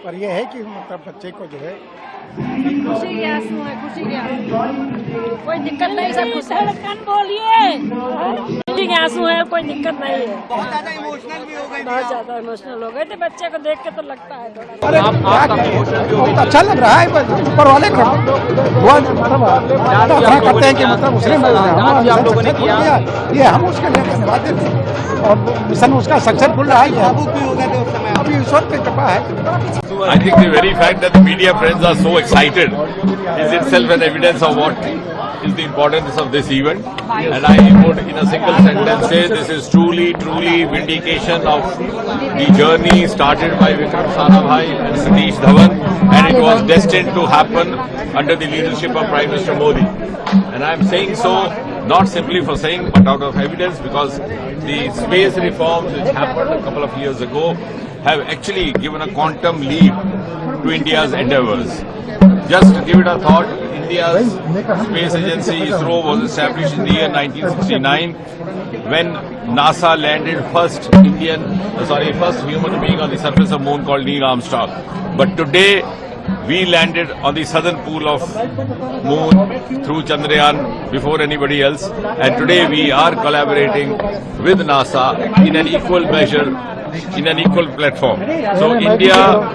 पर यह है कि मतलब बच्चे को जो है खुशी के आंसू है, खुशी के आंसू, कोई दिक्कत नहीं, सब खुश है। बोलिए, खुशी के आंसू है, कोई दिक्कत नहीं है। बहुत ज्यादा इमोशनल भी हो गए। बहुत ज्यादा इमोशनल हो गए थे, बच्चे को देख के तो लगता है थोड़ा। अरे बहुत अच्छा लग रहा है, ऊपर वाले का दुआ मतलब करते हैं कि मतलब उसने किया, ये हम उसके लिए धन्यवाद देते हैं और मिशन उसका सक्सेसफुल रहा है। भावुक भी हो गए थे उस समय। अभी ईश्वर की कृपा है। I think the very fact that the media friends are so excited is itself an evidence of what is the importance of this event. And I would, in a single sentence, say this is truly vindication of the journey started by Vikram Sarabhai and Satish Dhawan, and it was destined to happen under the leadership of Prime Minister Modi. And I am saying so not simply for saying, but out of evidence, because the space reforms which happened a couple of years ago have actually given a quantum leap to India's endeavours. Just to give it a thought, India's space agency ISRO was established in the year 1969 when NASA landed first human being on the surface of moon called Neil Armstrong. But today we landed on the southern pole of moon through Chandrayaan before anybody else, and today we are collaborating with NASA in an equal measure, in an equal platform. So India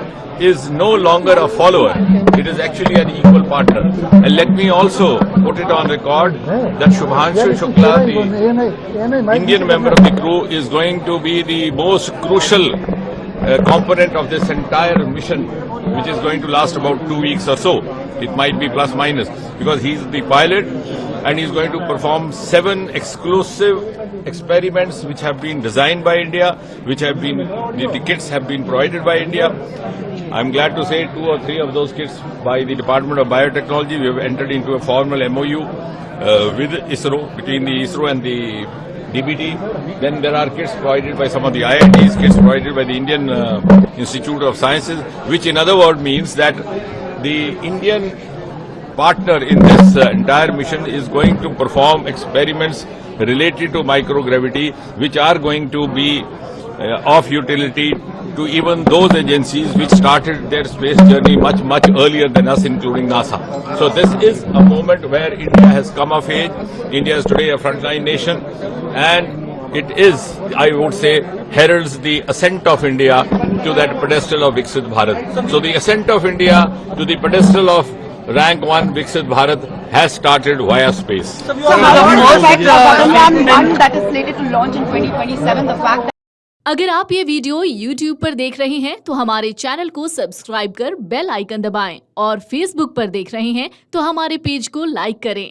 is no longer a follower, it is actually an equal partner. And let me also put it on record that Shubhanshu Shukla, the Indian member of the crew, is going to be the most crucial component of this entire mission, which is going to last about 2 weeks or so. It might be plus minus, because he's the pilot and he's going to perform 7 exclusive experiments which have been designed by India, which have been, the kits have been provided by India. I'm glad to say 2 or 3 of those kits by the Department of Biotechnology. We have entered into a formal MOU with ISRO, between the ISRO and the DBT. Then there are kits provided by some of the IITs, kits provided by the Indian Institute of Sciences, which in other words means that the Indian partner in this entire mission is going to perform experiments related to microgravity, which are going to be of utility to even those agencies which started their space journey much earlier than us, including NASA. So this is a moment where India has come of age. India is today a frontline nation, and it is, I would say, heralds the ascent of India to that pedestal of Viksit Bharat. So the ascent of India to the pedestal of rank 1 Viksit Bharat has started via space. So that is slated to launch in 2027. The fact that अगर आप ये video YouTube पर देख रहे हैं तो हमारे channel को सब्सक्राइब कर बेल आइकन दबाएं, और Facebook पर देख रहे हैं तो हमारे पेज को लाइक करें।